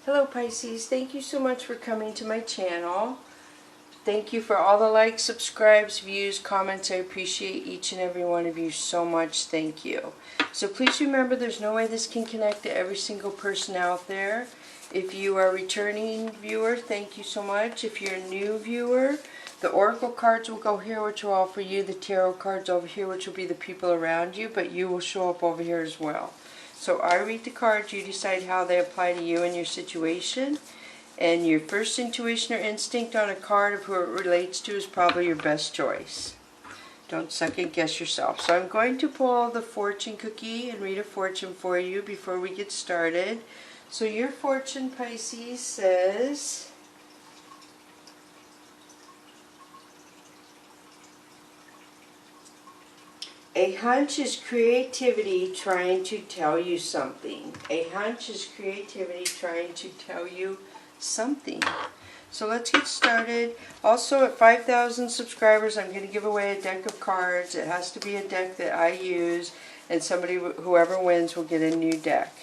Hello Pisces, thank you so much for coming to my channel. Thank you for all the likes, subscribes, views, comments. I appreciate each and every one of you so much. Thank you. So please remember there's no way this can connect to every single person out there. If you are a returning viewer, thank you so much. If you're a new viewer, the oracle cards will go here, which are all for you. The tarot cards over here, which will be the people around you, but you will show up over here as well. So I read the cards, you decide how they apply to you and your situation. And your first intuition or instinct on a card of who it relates to is probably your best choice. Don't second guess yourself. So I'm going to pull the fortune cookie and read a fortune for you before we get started. So your fortune, Pisces, says, a hunch is creativity trying to tell you something. A hunch is creativity trying to tell you something. So let's get started. Also at 5,000 subscribers I'm going to give away a deck of cards. It has to be a deck that I use, and whoever wins will get a new deck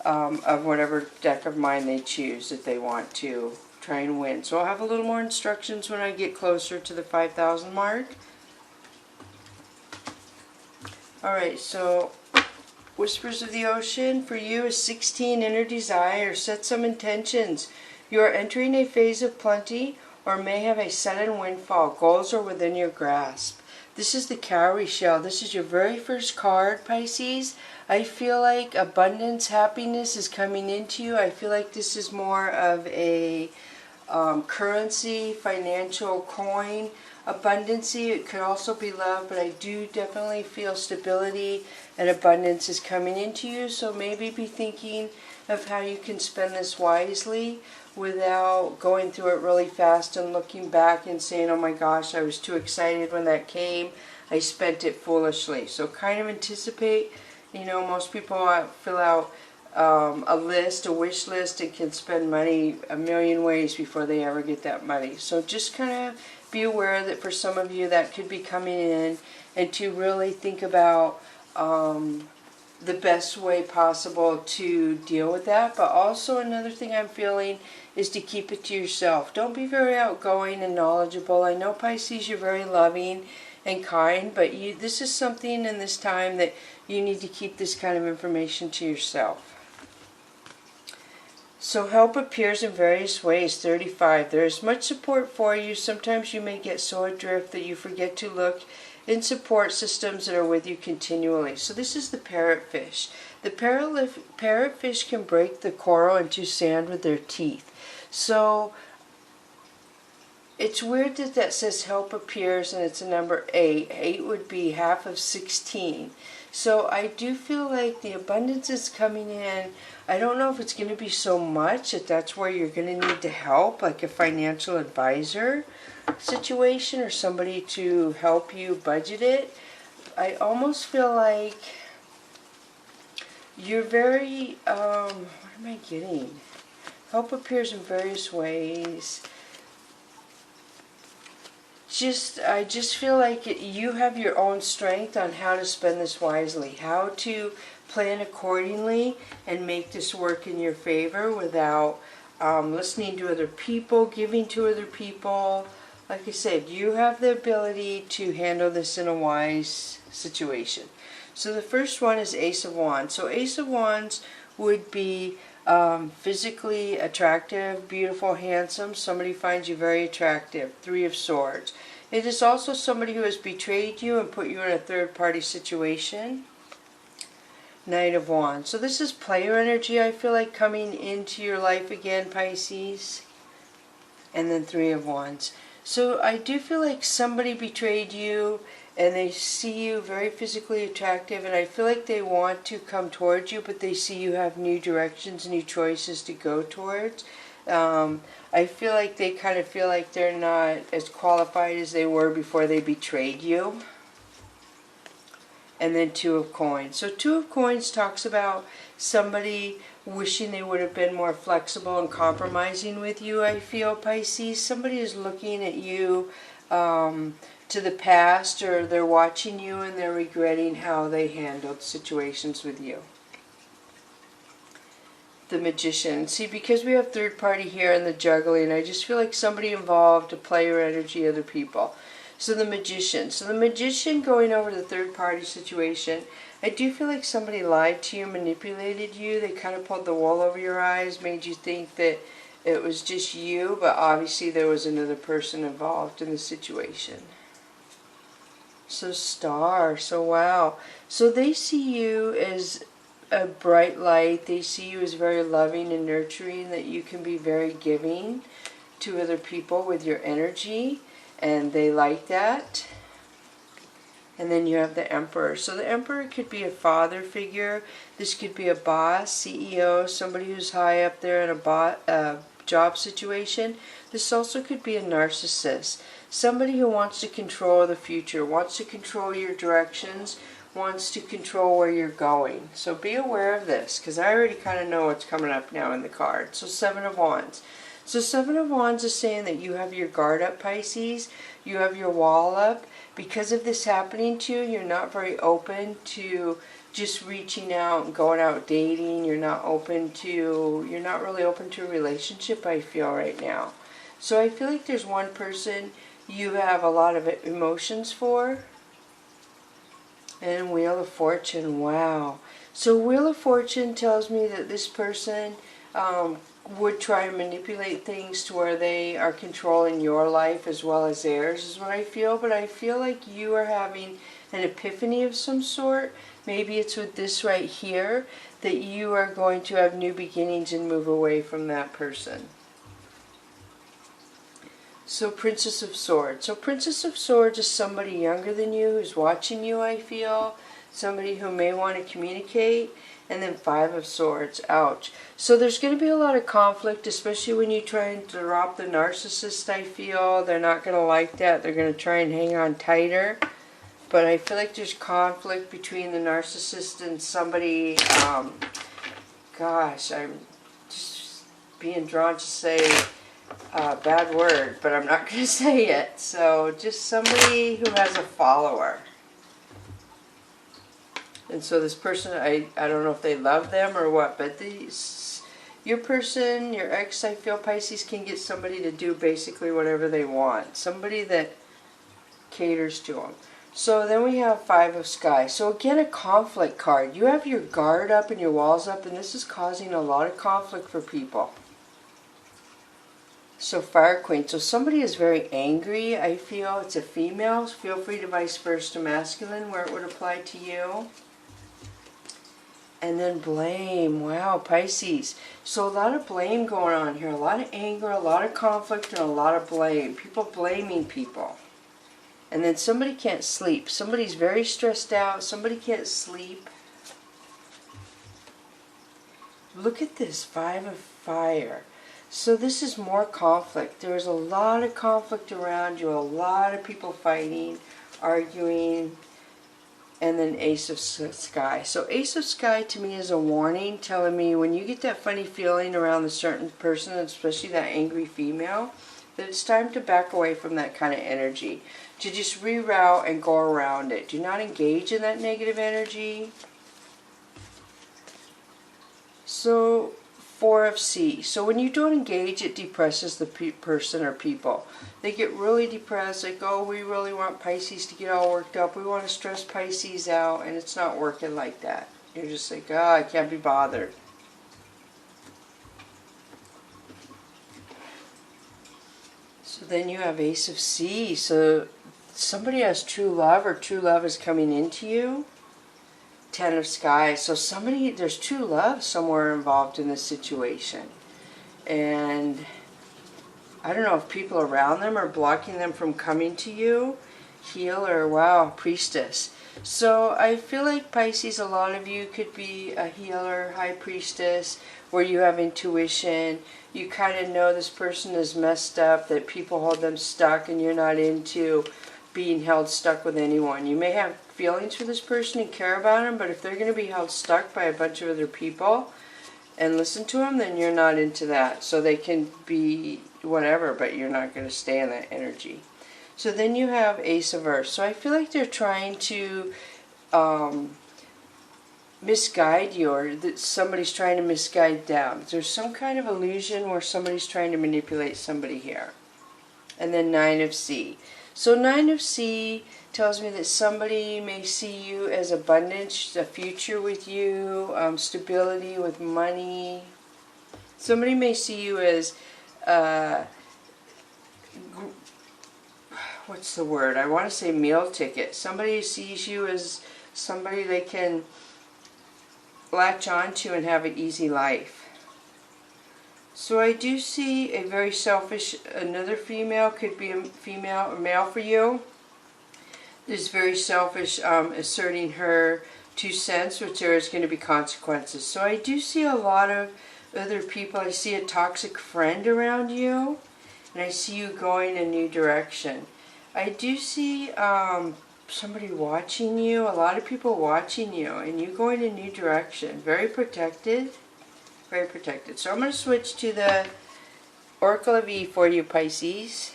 of whatever deck of mine they choose that they want to try and win. So I'll have a little more instructions when I get closer to the 5,000 mark. Alright, so Whispers of the Ocean for you is 16, inner desire. Set some intentions. You are entering a phase of plenty or may have a sudden windfall. Goals are within your grasp. This is the cowrie shell. This is your very first card, Pisces. I feel like abundance, happiness is coming into you. I feel like this is more of a currency, financial coin abundancy. It could also be love, but I do definitely feel stability and abundance is coming into you. So maybe be thinking of how you can spend this wisely without going through it really fast and looking back and saying, oh my gosh, I was too excited when that came, I spent it foolishly. So kind of anticipate, you know, most people fill out a list, a wish list, and can spend money a million ways before they ever get that money. So just kind of be aware that for some of you that could be coming in, and to really think about the best way possible to deal with that. But also another thing I'm feeling is to keep it to yourself. Don't be very outgoing and knowledgeable. I know, Pisces, you're very loving and kind, but this is something in this time that you need to keep this kind of information to yourself. So help appears in various ways, 35. There is much support for you. Sometimes you may get so adrift that you forget to look in support systems that are with you continually. So this is the parrotfish. The parrotfish can break the coral into sand with their teeth. So it's weird that that says help appears and it's a number 8. 8 would be half of 16. So I do feel like the abundance is coming in. I don't know if it's going to be so much that that's where you're going to need to help, like a financial advisor situation or somebody to help you budget it. I almost feel like you're very, what am I getting? Help appears in various ways. I just feel like you have your own strength on how to spend this wisely, how to plan accordingly and make this work in your favor without listening to other people, giving to other people. Like I said, you have the ability to handle this in a wise situation. So the first one is Ace of Wands. So Ace of Wands would be physically attractive, beautiful, handsome. Somebody finds you very attractive. 3 of Swords. It is also somebody who has betrayed you and put you in a third-party situation. Knight of Wands. So this is player energy, I feel like, coming into your life again, Pisces. And then 3 of Wands. So I do feel like somebody betrayed you and they see you very physically attractive, and I feel like they want to come towards you, but they see you have new directions, new choices to go towards. I feel like they kind of feel like they're not as qualified as they were before they betrayed you. And then 2 of Coins. So 2 of Coins talks about somebody wishing they would have been more flexible and compromising with you, I feel, Pisces. Somebody is looking at you to the past, or they're watching you and they're regretting how they handled situations with you. the Magician. See, because we have third party here in the juggling, I just feel like somebody involved to play your energy, other people. So the Magician. So the Magician going over the third party situation, I do feel like somebody lied to you, manipulated you. They kind of pulled the wool over your eyes, made you think that it was just you, but obviously there was another person involved in the situation. So Star. So wow. So they see you as a bright light. They see you as very loving and nurturing, that you can be very giving to other people with your energy, and they like that. And then you have the Emperor. So the Emperor could be a father figure. This could be a boss, CEO, somebody who's high up there in a job situation. This also could be a narcissist, somebody who wants to control the future, wants to control your directions, wants to control where you're going. So be aware of this, because I already kind of know what's coming up now in the card. So Seven of Wands. So Seven of Wands is saying that you have your guard up, Pisces. You have your wall up. Because of this happening to you, you're not very open to just reaching out and going out dating. You're not really open to a relationship, I feel, right now. So I feel like there's one person you have a lot of emotions for. And Wheel of Fortune, wow. So Wheel of Fortune tells me that this person would try and manipulate things to where they are controlling your life as well as theirs, is what I feel. But I feel like you are having an epiphany of some sort. Maybe it's with this right here, that you are going to have new beginnings and move away from that person. So Princess of Swords. So Princess of Swords is somebody younger than you who's watching you, I feel. Somebody who may want to communicate. And then Five of Swords. Ouch. So there's going to be a lot of conflict, especially when you try and drop the narcissist, I feel. They're not going to like that. They're going to try and hang on tighter. But I feel like there's conflict between the narcissist and somebody. Gosh, I'm just being drawn to say a bad word, but I'm not going to say it. So just somebody who has a follower. And so this person, I don't know if they love them or what, but your person, your ex, I feel, Pisces, can get somebody to do basically whatever they want. Somebody that caters to them. So then we have Five of Sky. So again, a conflict card. You have your guard up and your walls up, and this is causing a lot of conflict for people. So Fire Queen. So somebody is very angry, I feel. It's a female. Feel free to vice versa masculine where it would apply to you. And then blame. Wow, Pisces. So a lot of blame going on here. A lot of anger, a lot of conflict, and a lot of blame. People blaming people. And then somebody can't sleep. Somebody's very stressed out. Somebody can't sleep. Look at this. Five of Fire. So this is more conflict. There is a lot of conflict around you. A lot of people fighting, arguing. And then Ace of Sky. So Ace of Sky to me is a warning, telling me when you get that funny feeling around a certain person, especially that angry female, that it's time to back away from that kind of energy. To just reroute and go around it. Do not engage in that negative energy. So Four of Sea. So when you don't engage, it depresses the person or people. They get really depressed, like, oh, we really want Pisces to get all worked up. We want to stress Pisces out, and it's not working like that. You're just like, oh, I can't be bothered. So then you have Ace of Sea. So somebody has true love, or true love is coming into you. Ten of Sky. So somebody, there's true love somewhere involved in this situation. And I don't know if people around them are blocking them from coming to you. Healer, wow, Priestess. So I feel like Pisces, a lot of you could be a healer, High Priestess, where you have intuition. You kind of know this person is messed up, that people hold them stuck, and you're not into being held stuck with anyone. You may have feelings for this person and care about them, but if they're going to be held stuck by a bunch of other people and listen to them, then you're not into that. So they can be whatever, but you're not going to stay in that energy. So then you have Ace of Earth. So I feel like they're trying to misguide you, or that somebody's trying to misguide them. There's some kind of illusion where somebody's trying to manipulate somebody here. And then 9 of C. So 9 of C tells me that somebody may see you as abundance, a future with you, stability with money. Somebody may see you as, what's the word? I want to say meal ticket. Somebody sees you as somebody they can latch onto and have an easy life. So I do see a very selfish, another female, could be a female or male for you, is very selfish, asserting her 2 cents, which there is going to be consequences. So I do see a lot of other people. I see a toxic friend around you, and I see you going a new direction. I do see somebody watching you, a lot of people watching you, and you going a new direction. Very protected. Very protected. So I'm going to switch to the Oracle of E for you, Pisces.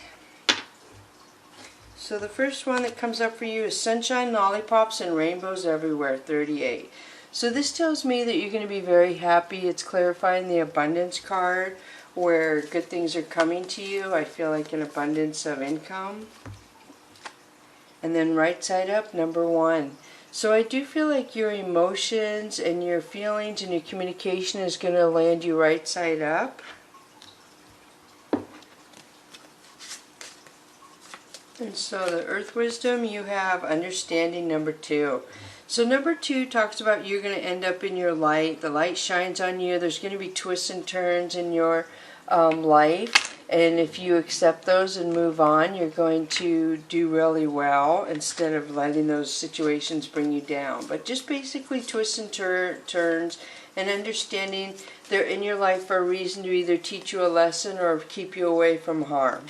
So the first one that comes up for you is Sunshine, Lollipops, and Rainbows Everywhere, 38. So this tells me that you're going to be very happy. It's clarifying the abundance card, where good things are coming to you. I feel like an abundance of income. And then right side up, number 1. So I do feel like your emotions and your feelings and your communication is going to land you right side up. And so the Earth Wisdom, you have Understanding, number 2. So number 2 talks about you're going to end up in your light. The light shines on you. There's going to be twists and turns in your life. And if you accept those and move on, you're going to do really well instead of letting those situations bring you down. But just basically twists and turns and understanding they're in your life for a reason to either teach you a lesson or keep you away from harm.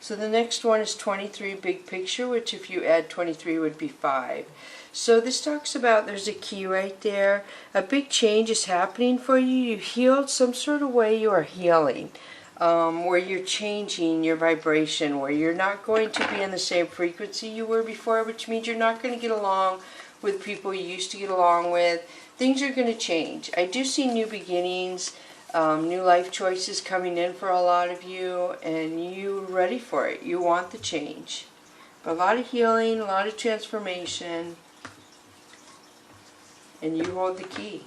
So the next one is 23, Big Picture, which if you add 23 would be 5. So this talks about, there's a key right there. A big change is happening for you. You healed some sort of way, you are healing. Where you're changing your vibration, where you're not going to be in the same frequency you were before, which means you're not going to get along with people you used to get along with. Things are going to change. I do see new beginnings, new life choices coming in for a lot of you, and you're ready for it. You want the change. But a lot of healing, a lot of transformation, and you hold the key.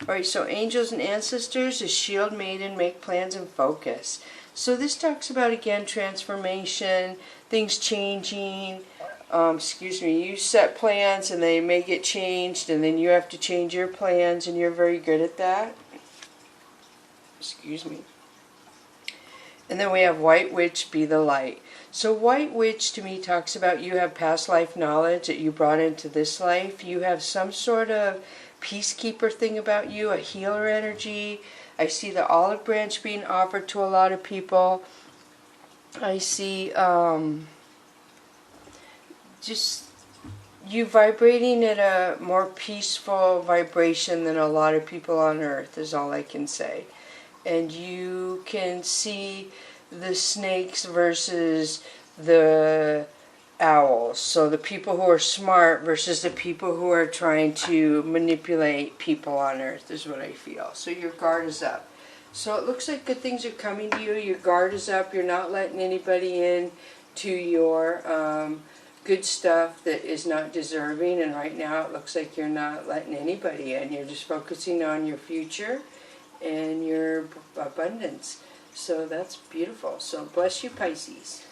Alright, so angels and ancestors is shield, maiden, make plans, and focus. So this talks about, again, transformation, things changing. You set plans and they may get changed, and then you have to change your plans, and you're very good at that. And then we have White Witch, be the light. So White Witch to me talks about you have past life knowledge that you brought into this life. You have some sort of peacekeeper thing about you, a healer energy. I see the olive branch being offered to a lot of people. I see just you vibrating at a more peaceful vibration than a lot of people on earth is all I can say. And you can see the snakes versus the owls. So the people who are smart versus the people who are trying to manipulate people on earth is what I feel. So your guard is up. So it looks like good things are coming to you. Your guard is up. You're not letting anybody in to your good stuff that is not deserving. And right now it looks like you're not letting anybody in. You're just focusing on your future and your abundance. So that's beautiful. So bless you, Pisces.